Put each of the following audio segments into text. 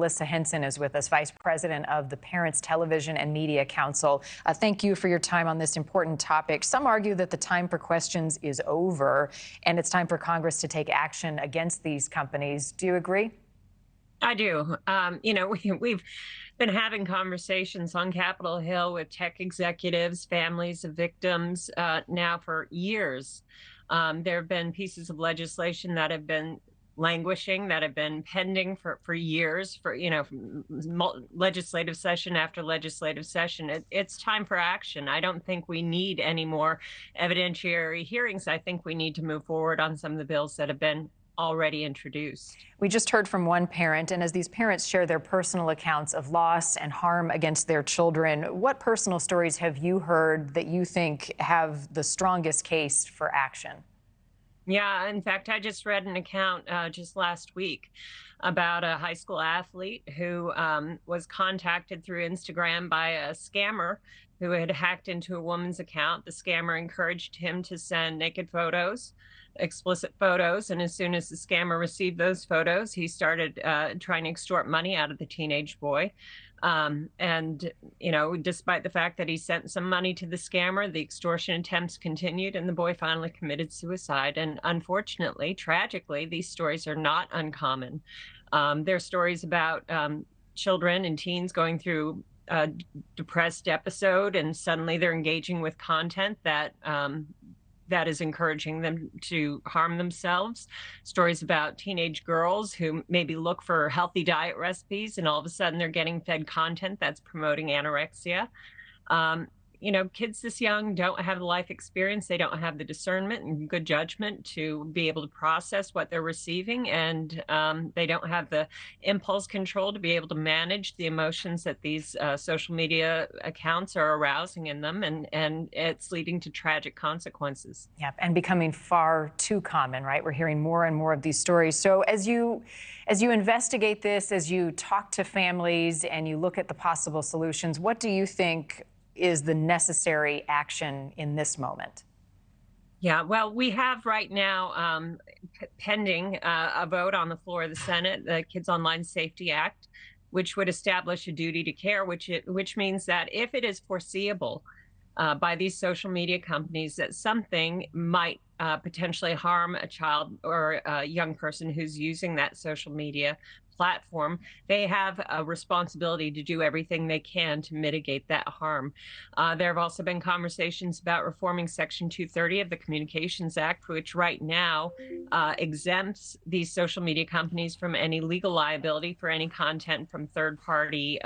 Melissa Henson is with us, Vice President of the Parents Television and Media Council. Thank you for your time on this important topic. Some argue that the time for questions is over and it's time for Congress to take action against these companies. Do you agree? I do. We've been having conversations on Capitol Hill with tech executives, families of victims now for years. There have been pieces of legislation that have been languishing, that have been pending for years, legislative session after legislative session. It's time for action. I don't think we need any more evidentiary hearings. I think we need to move forward on some of the bills that have been already introduced. We just heard from one parent, and as these parents share their personal accounts of loss and harm against their children, what personal stories have you heard that you think have the strongest case for action? Yeah, in fact, I just read an account just last week about a high school athlete who was contacted through Instagram by a scammer who had hacked into a woman's account. The scammer encouraged him to send naked photos, explicit photos, and as soon as the scammer received those photos, he started trying to extort money out of the teenage boy. Despite the fact that he sent some money to the scammer, the extortion attempts continued and the boy finally committed suicide. And unfortunately, tragically, these stories are not uncommon. They're stories about children and teens going through a depressed episode, and suddenly they're engaging with content that is encouraging them to harm themselves. Stories about teenage girls who maybe look for healthy diet recipes, and all of a sudden they're getting fed content that's promoting anorexia. Kids this young don't have the life experience. They don't have the discernment and good judgment to be able to process what they're receiving. And they don't have the impulse control to be able to manage the emotions that these social media accounts are arousing in them. And it's leading to tragic consequences. Yeah, and becoming far too common, right? We're hearing more and more of these stories. So as you investigate this, as you talk to families and you look at the possible solutions, what do you think is the necessary action in this moment? Yeah, well, we have right now pending a vote on the floor of the Senate, the Kids Online Safety Act, which would establish a duty to care, which means that if it is foreseeable by these social media companies that something might potentially harm a child or a young person who's using that social media platform, they have a responsibility to do everything they can to mitigate that harm. There have also been conversations about reforming Section 230 of the Communications Act, which right now exempts these social media companies from any legal liability for any content from third-party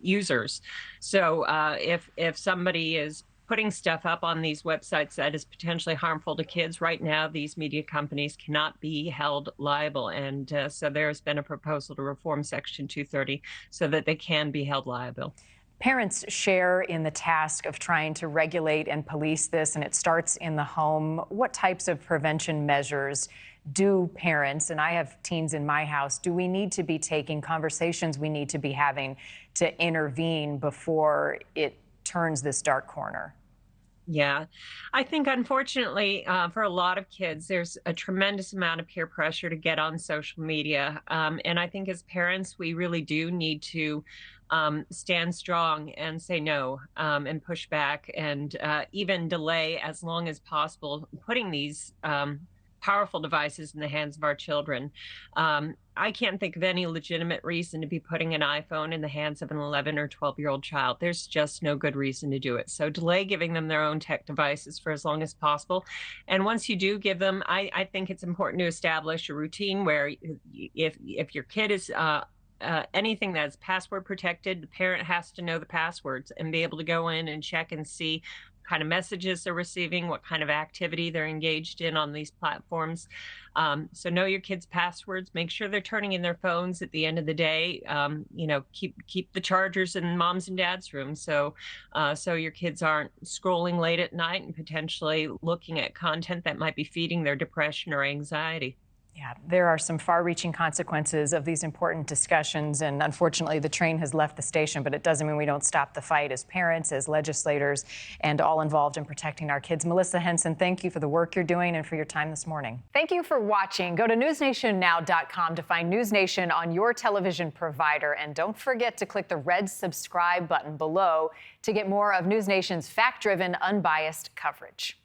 users. So if somebody is putting stuff up on these websites that is potentially harmful to kids, right now these media companies cannot be held liable. And so there's been a proposal to reform Section 230 so that they can be held liable. Parents share in the task of trying to regulate and police this, and it starts in the home. What types of prevention measures do parents, and I have teens in my house, do we need to be taking, conversations we need to be having to intervene before it turns this dark corner? Yeah, I think unfortunately for a lot of kids, there's a tremendous amount of peer pressure to get on social media. And I think as parents, we really do need to stand strong and say no and push back and even delay as long as possible putting these powerful devices in the hands of our children. I can't think of any legitimate reason to be putting an iPhone in the hands of an 11 or 12-year-old child. There's just no good reason to do it. So delay giving them their own tech devices for as long as possible. And once you do give them, I think it's important to establish a routine where if your kid is anything that's password protected, the parent has to know the passwords and be able to go in and check and see kind of messages they're receiving, what kind of activity they're engaged in on these platforms. So know your kids' passwords. Make sure they're turning in their phones at the end of the day. Keep the chargers in mom's and dad's room so your kids aren't scrolling late at night and potentially looking at content that might be feeding their depression or anxiety. Yeah, there are some far-reaching consequences of these important discussions, and unfortunately the train has left the station, but it doesn't mean we don't stop the fight as parents, as legislators, and all involved in protecting our kids. Melissa Henson, thank you for the work you're doing and for your time this morning. Thank you for watching. Go to newsnationnow.com to find NewsNation on your television provider, and don't forget to click the red subscribe button below to get more of NewsNation's fact-driven, unbiased coverage.